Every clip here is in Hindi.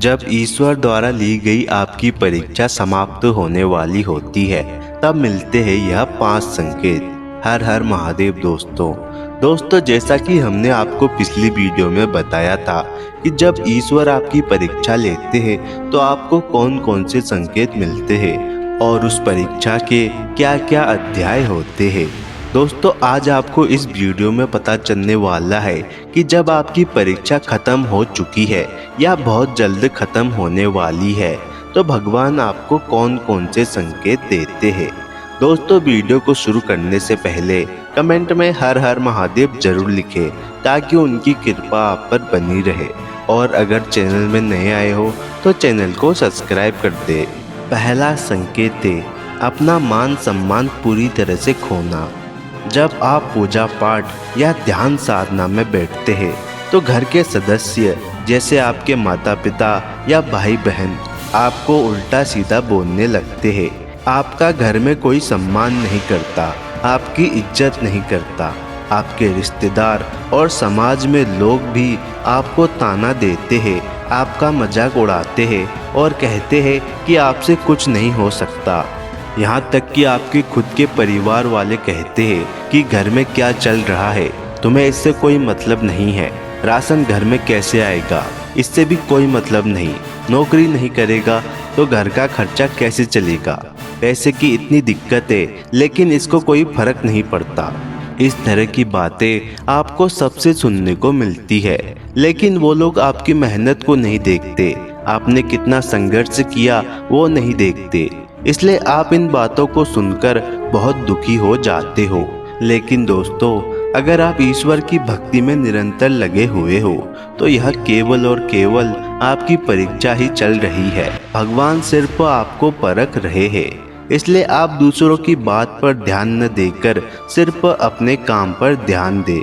जब ईश्वर द्वारा ली गई आपकी परीक्षा समाप्त होने वाली होती है तब मिलते हैं यह 5 संकेत। हर हर महादेव। दोस्तों जैसा कि हमने आपको पिछली वीडियो में बताया था कि जब ईश्वर आपकी परीक्षा लेते हैं तो आपको कौन कौन से संकेत मिलते हैं और उस परीक्षा के क्या क्या अध्याय होते हैं। दोस्तों आज आपको इस वीडियो में पता चलने वाला है कि जब आपकी परीक्षा खत्म हो चुकी है या बहुत जल्द खत्म होने वाली है तो भगवान आपको कौन कौन से संकेत देते हैं। दोस्तों वीडियो को शुरू करने से पहले कमेंट में हर हर महादेव जरूर लिखें ताकि उनकी कृपा आप पर बनी रहे, और अगर चैनल में नए आए हो तो चैनल को सब्सक्राइब कर दे। पहला संकेत है अपना मान सम्मान पूरी तरह से खोना। जब आप पूजा पाठ या ध्यान साधना में बैठते हैं तो घर के सदस्य जैसे आपके माता पिता या भाई बहन आपको उल्टा सीधा बोलने लगते हैं। आपका घर में कोई सम्मान नहीं करता, आपकी इज्जत नहीं करता। आपके रिश्तेदार और समाज में लोग भी आपको ताना देते हैं, आपका मजाक उड़ाते हैं और कहते हैं कि आपसे कुछ नहीं हो सकता। यहाँ तक कि आपके खुद के परिवार वाले कहते हैं कि घर में क्या चल रहा है, तुम्हें इससे कोई मतलब नहीं है। राशन घर में कैसे आएगा, इससे भी कोई मतलब नहीं। नौकरी नहीं करेगा तो घर का खर्चा कैसे चलेगा। पैसे की इतनी दिक्कत है लेकिन इसको कोई फर्क नहीं पड़ता। इस तरह की बातें आपको सबसे सुनने को मिलती है, लेकिन वो लोग आपकी मेहनत को नहीं देखते, आपने कितना संघर्ष किया वो नहीं देखते। इसलिए आप इन बातों को सुनकर बहुत दुखी हो जाते हो। लेकिन दोस्तों अगर आप ईश्वर की भक्ति में निरंतर लगे हुए हो तो यह केवल और केवल आपकी परीक्षा ही चल रही है। भगवान सिर्फ आपको परख रहे हैं, इसलिए आप दूसरों की बात पर ध्यान न देकर सिर्फ अपने काम पर ध्यान दें।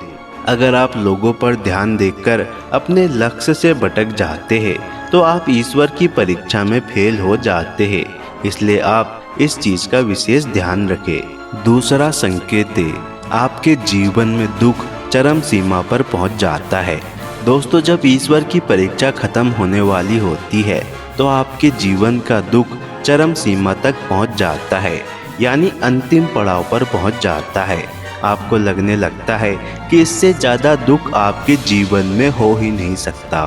अगर आप लोगों पर ध्यान देकर अपने लक्ष्य से भटक जाते हैं तो आप ईश्वर की परीक्षा में फेल हो जाते हैं। इसलिए आप इस चीज का विशेष ध्यान रखें। दूसरा संकेत है आपके जीवन में दुख चरम सीमा पर पहुंच जाता है। दोस्तों जब ईश्वर की परीक्षा खत्म होने वाली होती है तो आपके जीवन का दुख चरम सीमा तक पहुंच जाता है, यानी अंतिम पड़ाव पर पहुंच जाता है। आपको लगने लगता है कि इससे ज़्यादा दुख आपके जीवन में हो ही नहीं सकता।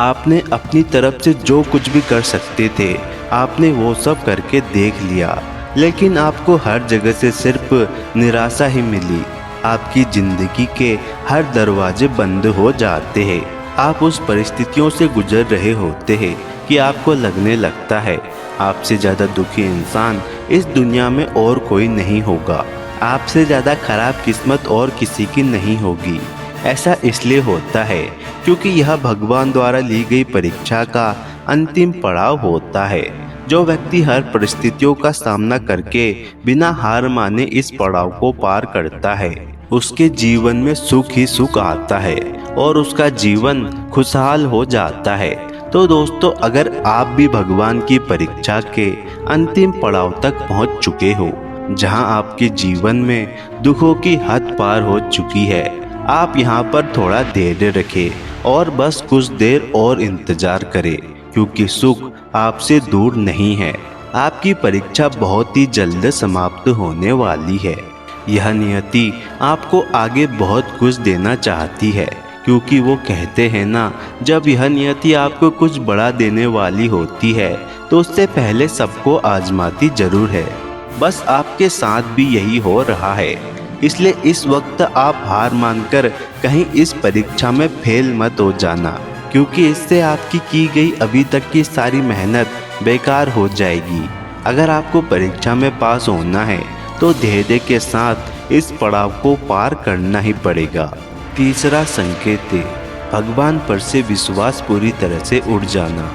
आपने अपनी तरफ से जो कुछ भी कर सकते थे आपने वो सब करके देख लिया, लेकिन आपको हर जगह से सिर्फ निराशा ही मिली। आपकी जिंदगी के हर दरवाजे बंद हो जाते हैं। आप उस परिस्थितियों से गुजर रहे होते हैं कि आपको लगने लगता है आपसे ज़्यादा दुखी इंसान इस दुनिया में और कोई नहीं होगा, आपसे ज़्यादा खराब किस्मत और किसी की नहीं होगी। ऐसा इसलिए होता है क्योंकि यह भगवान द्वारा ली गई परीक्षा का अंतिम पड़ाव होता है। जो व्यक्ति हर परिस्थितियों का सामना करके बिना हार माने इस पड़ाव को पार करता है उसके जीवन में सुख ही सुख आता है और उसका जीवन खुशहाल हो जाता है। तो दोस्तों अगर आप भी भगवान की परीक्षा के अंतिम पड़ाव तक पहुंच चुके हो जहां आपके जीवन में दुखों की हद पार हो चुकी है, आप यहां पर थोड़ा धैर्य रखें और बस कुछ देर और इंतजार करें, क्योंकि सुख आपसे दूर नहीं है। आपकी परीक्षा बहुत ही जल्द समाप्त होने वाली है। यह नियति आपको आगे बहुत कुछ देना चाहती है, क्योंकि वो कहते हैं ना, जब यह नियति आपको कुछ बड़ा देने वाली होती है तो उससे पहले सबको आजमाती जरूर है। बस आपके साथ भी यही हो रहा है। इसलिए इस वक्त आप हार मानकर कहीं इस परीक्षा में फेल मत हो जाना, क्योंकि इससे आपकी की गई अभी तक की सारी मेहनत बेकार हो जाएगी। अगर आपको परीक्षा में पास होना है तो धैर्य के साथ इस पड़ाव को पार करना ही पड़ेगा। तीसरा संकेत है भगवान पर से विश्वास पूरी तरह से उठ जाना।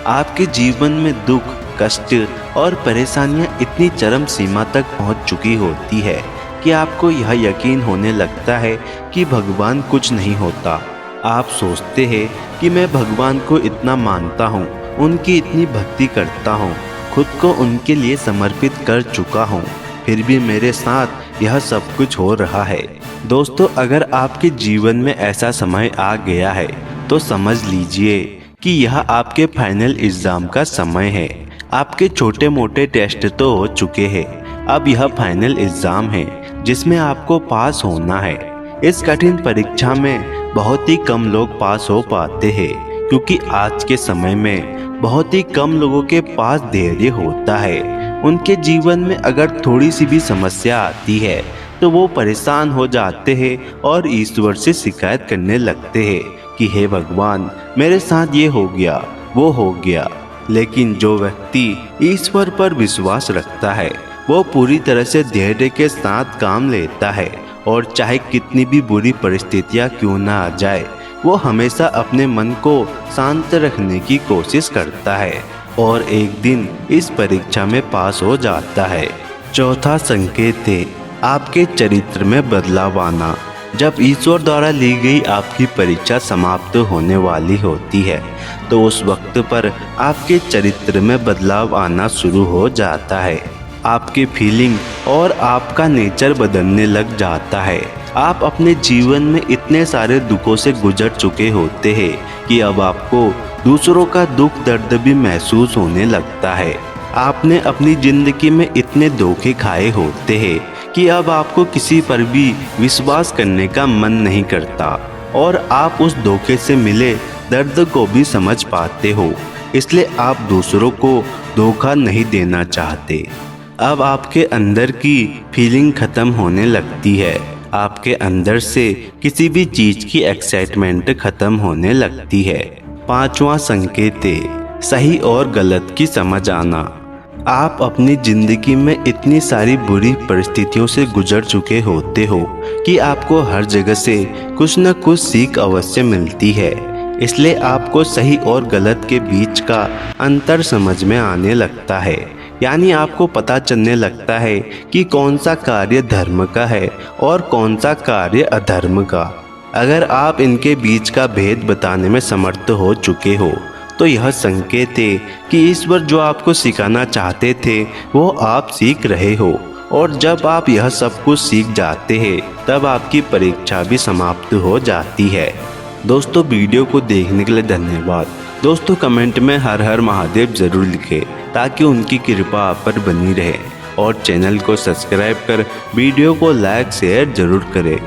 आपके जीवन में दुख, कष्ट और परेशानियां इतनी चरम सीमा तक पहुंच चुकी होती है कि आपको यह यकीन होने लगता है कि भगवान कुछ नहीं होता। आप सोचते हैं कि मैं भगवान को इतना मानता हूँ, उनकी इतनी भक्ति करता हूँ, खुद को उनके लिए समर्पित कर चुका हूँ, फिर भी मेरे साथ यह सब कुछ हो रहा है। दोस्तों अगर आपके जीवन में ऐसा समय आ गया है तो समझ लीजिए कि यह आपके फाइनल एग्जाम का समय है। आपके छोटे मोटे टेस्ट तो हो चुके हैं, अब यह फाइनल एग्जाम है जिसमें आपको पास होना है। इस कठिन परीक्षा में बहुत ही कम लोग पास हो पाते हैं, क्योंकि आज के समय में बहुत ही कम लोगों के पास धैर्य होता है। उनके जीवन में अगर थोड़ी सी भी समस्या आती है तो वो परेशान हो जाते हैं और ईश्वर से शिकायत करने लगते हैं कि हे भगवान, मेरे साथ ये हो गया, वो हो गया। लेकिन जो व्यक्ति ईश्वर पर विश्वास रखता है वो पूरी तरह से धैर्य के साथ काम लेता है, और चाहे कितनी भी बुरी परिस्थितियां क्यों ना आ जाए, वो हमेशा अपने मन को शांत रखने की कोशिश करता है और एक दिन इस परीक्षा में पास हो जाता है। चौथा संकेत है आपके चरित्र में बदलाव आना। जब ईश्वर द्वारा ली गई आपकी परीक्षा समाप्त होने वाली होती है तो उस वक्त पर आपके चरित्र में बदलाव आना शुरू हो जाता है। आपके फीलिंग और आपका नेचर बदलने लग जाता है। आप अपने जीवन में इतने सारे दुखों से गुजर चुके होते हैं कि अब आपको दूसरों का दुख दर्द भी महसूस होने लगता है। आपने अपनी जिंदगी में इतने धोखे खाए होते हैं कि अब आपको किसी पर भी विश्वास करने का मन नहीं करता, और आप उस धोखे से मिले दर्द को भी समझ पाते हो, इसलिए आप दूसरों को धोखा नहीं देना चाहते। अब आपके अंदर की फीलिंग खत्म होने लगती है। आपके अंदर से किसी भी चीज की एक्साइटमेंट खत्म होने लगती है। पांचवा संकेत है सही और गलत की समझ आना। आप अपनी जिंदगी में इतनी सारी बुरी परिस्थितियों से गुजर चुके होते हो कि आपको हर जगह से कुछ न कुछ सीख अवश्य मिलती है, इसलिए आपको सही और गलत के बीच का अंतर समझ में आने लगता है। यानी आपको पता चलने लगता है कि कौन सा कार्य धर्म का है और कौन सा कार्य अधर्म का। अगर आप इनके बीच का भेद बताने में समर्थ हो चुके हो तो यह संकेत है कि ईश्वर जो आपको सिखाना चाहते थे वो आप सीख रहे हो, और जब आप यह सब कुछ सीख जाते हैं तब आपकी परीक्षा भी समाप्त हो जाती है। दोस्तों, वीडियो को देखने के लिए धन्यवाद। दोस्तों, कमेंट में हर हर महादेव जरूर लिखें ताकि उनकी कृपा आप पर बनी रहे, और चैनल को सब्सक्राइब कर वीडियो को लाइक शेयर जरूर करें।